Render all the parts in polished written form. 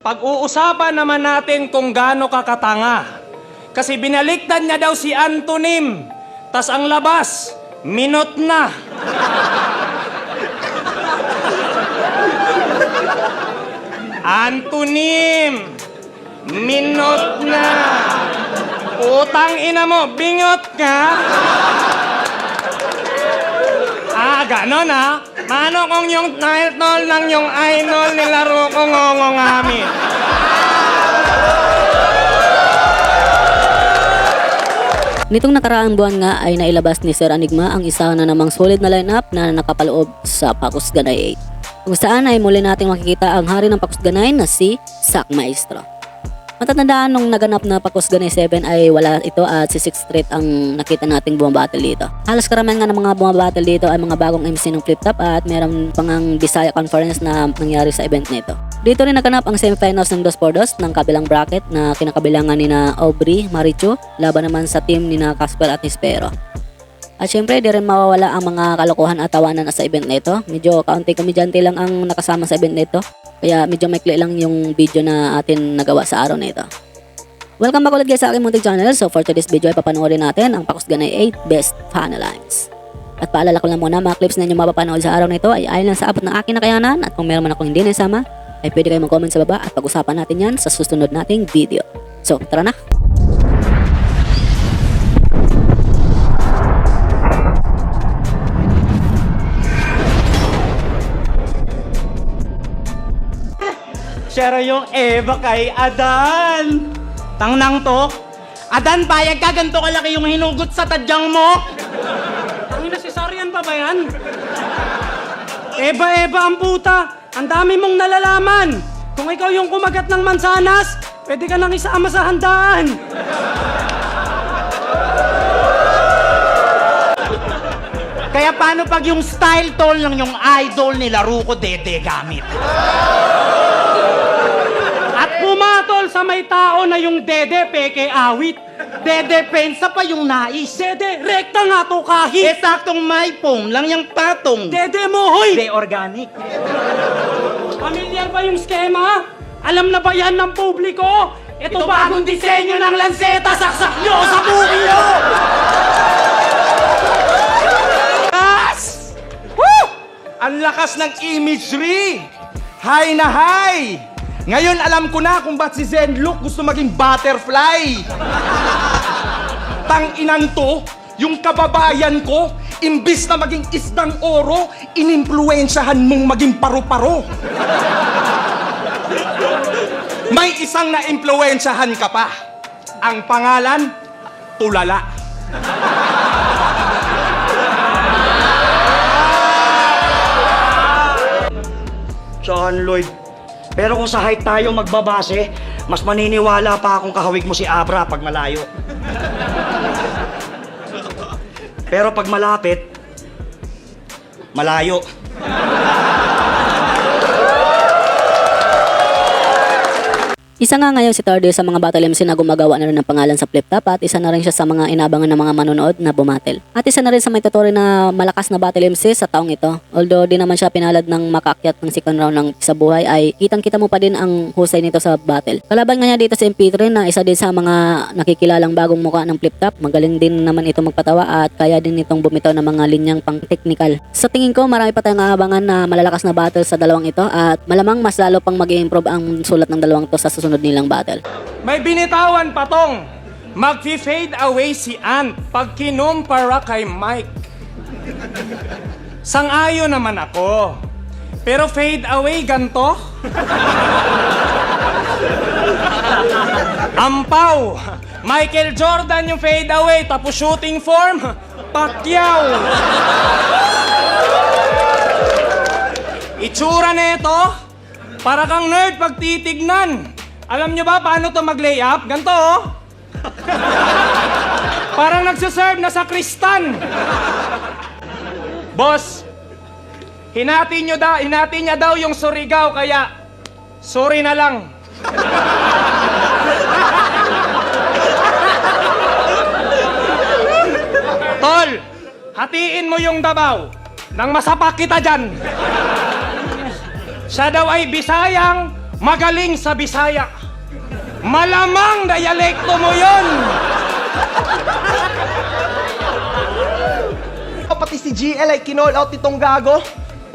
Pag-uusapan naman natin kung gaano ka katanga. Kasi binaliktad niya daw si antonym. Tas ang labas, minot na. Antonym, minot na. Utang ina mo, bingot ka? Ganon ha? Mano kung yung title ng yung idol nilaro ko ngongongamin? Nitong nakaraang buwan nga ay nailabas ni Sir Enigma ang isa na namang solid na lineup na nakapaloob sa Pakus Ganay 8. Kung saan ay muli nating makikita ang hari ng Pakus Ganay na si Sak Maestro. Matatandaan nung naganap na Pakus Ganay 7 ay wala ito at si 6th Street ang nakita nating bumabattle dito. Halos karamihan nga ng mga bumabattle dito ay mga bagong MC ng Flip Top at meron pangang Bisaya Conference na nangyari sa event nito. Dito rin naganap ang semifinals ng 2x2 ng kabilang bracket na kinakabilangan ni na Aubrey Marichu laban naman sa team ni na Casper at Nispero. At syempre di rin mawawala ang mga kalokohan at tawanan sa event nito. Medyo kaunti komedyante lang ang nakasama sa event nito. Kaya medyo maikli lang yung video na atin nagawa sa araw na ito. Welcome back ulit guys sa aking munting channel. So for today's video ay papanoorin natin ang Pakus Ganay 8 Best Finalines. At paalala ko lang muna, mga clips na inyo mapapanood sa araw na ito ay ayon lang sa abot ng aking nakayanan. At kung meron man akong hindi naisama, ay pwede kayo mag-comment sa baba at pag-usapan natin yan sa susunod nating video. So tara na! Siya yung Eva kay Adan. Tangnang to. Adan, payag ka, ganito kalaki yung hinugot sa tadyang mo. Ang inasesaryan pa ba yan? Eva, ang puta. Ang dami mong nalalaman. Kung ikaw yung kumagat ng mansanas, pwede ka nang isama sa handaan. Kaya paano pag yung style tol ng yung idol nilaro ko dede gamit? At pumatol sa may tao na yung dede peke awit. Dede pensa pa yung nais. Dede, rekta nga to kahit. Saktong may phone lang yung patong. Dede mo, hoy! De organic. Pamilyar ba yung skema? Alam na ba yan ng publiko? Ito bagong disenyo ng lanseta, saksak nyo sa bukyo! Yes! Woo! Ang lakas ng imagery! High na high! Ngayon alam ko na kung ba't si Zenlook gusto maging butterfly! Tang-inan to, yung kababayan ko, imbis na maging isdang oro, inimpluwensyahan mong maging paru-paro. May isang na-impluwensyahan ka pa. Ang pangalan, Tulala. John Lloyd. Pero kung sa height tayo magbabase, mas maniniwala pa akong kahawig mo si Abra pag malayo. Pero pag malapit, malayo. Isa nga ngayon si Tardy sa mga battle MC na gumagawa na rin ng pangalan sa Flip Top at isa na rin siya sa mga inabangan ng mga manonood na bumatel. At isa na rin sa may tutorial na malakas na battle MC sa taong ito. Although di naman siya pinalad ng makaakyat ng second round ng sa buhay ay kitang-kita mo pa din ang husay nito sa battle. Kalaban nga niya dito si MP3 na isa din sa mga nakikilalang bagong muka ng Flip Top. Magaling din naman ito magpatawa at kaya din itong bumitaw ng mga linyang pang technical. Sa tingin ko marami pa tayong aabangan na malalakas na battle sa dalawang ito at malamang mas lalo pang mag-i-improve ang sulat ng dalawang to sa susunod nilang battle. May binitawan pa tong magfi-fade away si Ant pag kinumpara kay Mike. Sang-ayo naman ako. Pero fade away ganto? Ampaw! Michael Jordan yung fade away tapos shooting form, Pacquiao! Itsura nito, para kang nerd pag titignan. Alam nyo ba paano to mag-layup? Ganto, oh. Parang nagsaserve na sa Kristan. Boss, hinati niya daw yung Surigao, kaya sorry na lang. Tol, hatiin mo yung Davao nang masapak kita dyan. Siya daw ay Bisayang magaling sa Bisaya. Malamang dialekto mo yon. Pati si GL ay kinall out nitong gago.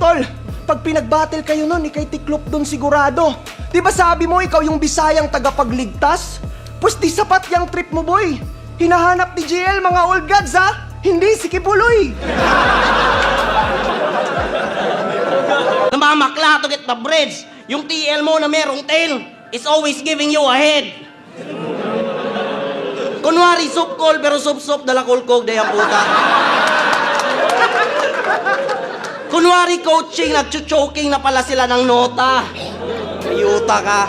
Tol, pag pinag-battle kayo nun, ikay tiklop dun sigurado. Di ba sabi mo ikaw yung Bisayang tagapagligtas? Pues di sapat yung trip mo, boy. Hinahanap ni GL mga old gods, ha? Hindi si Kibuloy. Namamakla to get the bridge. Yung TL mo na merong tail is always giving you a head. Kunwari soup call pero soup dala kulkog dayang puta. Kunwari coaching, nag-choking na pala sila ng nota. Ayuta ka.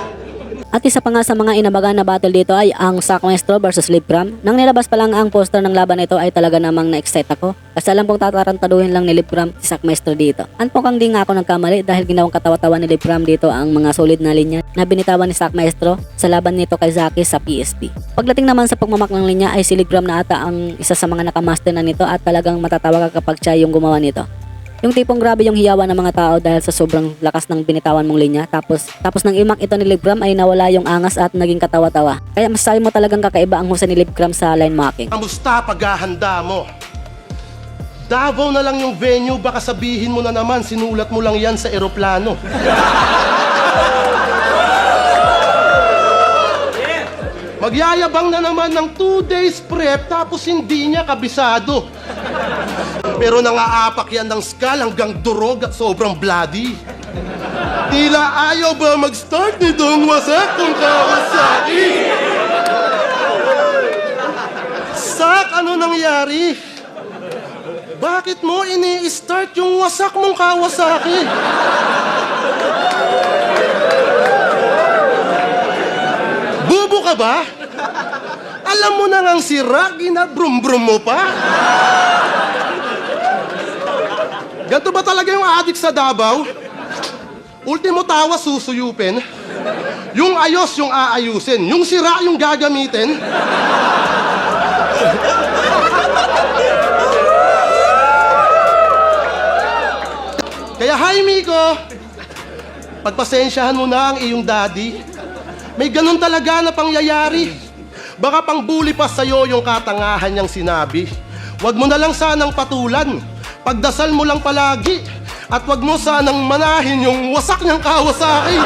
At isa pa nga sa mga inabagan na battle dito ay ang Sack Maestro versus Libram. Nang nilabas pa lang ang poster ng laban ito ay talaga namang na-excite ako. Kasi alam kong tatarantaduhin lang ni Libram si Sack Maestro dito. Anpokang di nga ako nagkamali dahil ginawang katawa-tawa ni Libram dito ang mga solid na linya na binitawan ni Sack Maestro sa laban nito kay Zaki sa PSP. Pagdating naman sa pagmamak ng linya ay si Libram na ata ang isa sa mga nakamaster na nito at talagang matatawa ka kapag siya yung gumawa nito. Yung tipong grabe yung hiyawan ng mga tao dahil sa sobrang lakas ng binitawan mong linya. Tapos nang imak ito ni Libram ay nawala yung angas at naging katawa-tawa. Kaya masasabi mo talagang kakaiba ang husay ni Libram sa line marking. Kamusta paghahanda mo? Davao na lang yung venue, baka sabihin mo na naman, sinulat mo lang yan sa eroplano. Magyayabang na naman ng 2 days prep tapos hindi niya kabisado. Pero nangaapak yan ng skull hanggang durog at sobrang bloody. Tila ayaw ba mag-start nitong wasak kung Kawasaki? Sak, ano nangyari? Bakit mo ini-start yung wasak mong Kawasaki? Bubo ka ba? Alam mo na ngang sira, ginabrum-brum mo pa? Ganto ba talaga yung adik sa Davao? Ultimo tawa susuyupin. Yung ayos yung aayusin. Yung sira yung gagamitin. Kaya hi Miko, pagpasensyahan mo na ang iyong daddy. May ganun talaga na pangyayari. Baka pang bully pa sa'yo yung katangahan niyang sinabi. Huwag mo na lang sanang patulan. Pagdasal mo lang palagi. At huwag mo sanang manahin yung wasak niyang Kawasaki.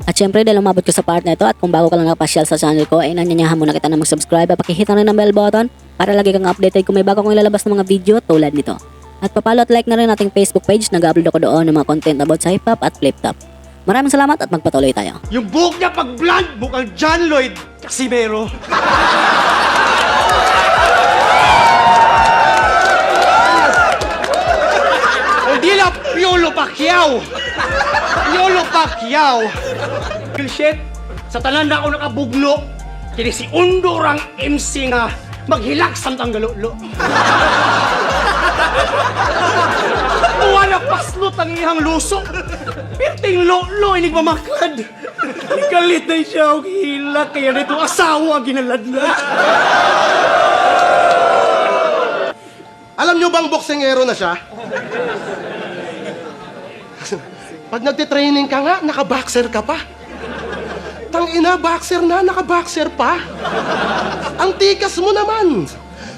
At syempre dahil umabot ko sa part na ito at kung bago ka lang nakapasyal sa channel ko ay nanyanyahan mo na kita na mag-subscribe at pakihita rin ng bell button para lagi kang updated kung may bago kong ilalabas ng mga video tulad nito. At papalo at like na rin ating Facebook page, nag-upload ako doon ng mga content about sa hip-hop at flip-top. Maraming salamat at magpatuloy tayo. Yung buhok niya pag blonde, mukhang John Lloyd Casimero. Hindi lang Piolo Pacquiao. Piolo Pacquiao. Shit, sa tanan na ako nakabugno, kini si Undorang MC nga maghilak samtang galolo. Wala paslot ang ihang luso. Pirting lolo inig mamaklad. Ikalit na siya og hilak kaya nito asawa ginaladla. Alam nyo bang boksingero na siya? Pag nagtitraining ka nga, naka-boxer ka pa. Tangina, boxer na, naka-boxer pa. Ang tikas mo naman.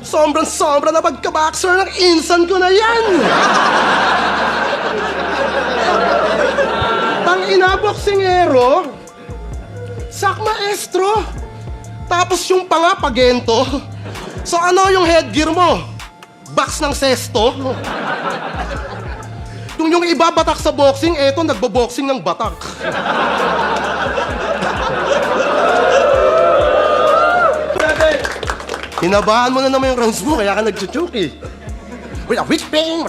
Sobrang-sobra na pagka-boxer ng insan ko na yan. Tangina, boksingero. Sack Maestro. Tapos yung panga, pagento. So ano yung headgear mo? Box ng sesto? Yung iba batak sa boxing, eto nagbo-boxing ng batak. Hinabahan mo na naman yung rounds mo, kaya ka nagchuchuk eh. Wala weak pain,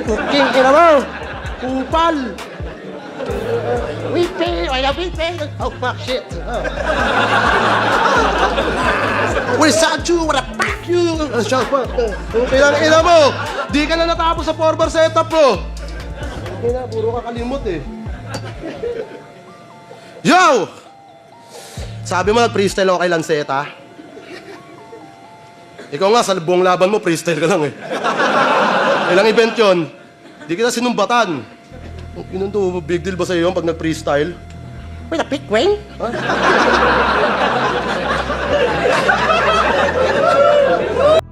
cooking, ina mo. Kupal. Weak pain. Oh fuck shit. Oh. Wala saju, wala pack you. Kailang ina mo, di ka na natapos sa 4-bar setup mo. Ina, puro ka kalimot eh. Yo! Sabi mo nag-freestyle ako kay Lanceta. Ikaw nga, sa buong laban mo, freestyle ka lang eh. Ilang event yun? Di kita sinumbatan. Yun to, big deal ba sa'yo yun pag nag-freestyle? Wait a pick, Wayne.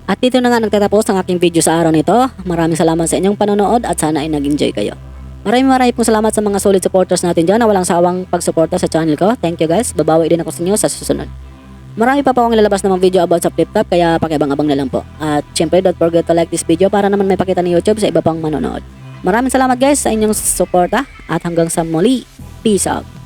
At dito na nga nagtatapos ang aking video sa araw nito. Maraming salamat sa inyong panonood at sana ay nag-enjoy kayo. Maraming pong salamat sa mga solid supporters natin dyan na walang sawang pagsuporta sa channel ko. Thank you guys. Babawi din ako sa inyo sa susunod. Marami pa po akong ilalabas na mga video about sa flip top kaya pakibang-abang na lang po. At syempre don't forget to like this video para naman may pakita ni YouTube sa iba pang manonood. Maraming salamat guys sa inyong suporta at hanggang sa muli. Peace out.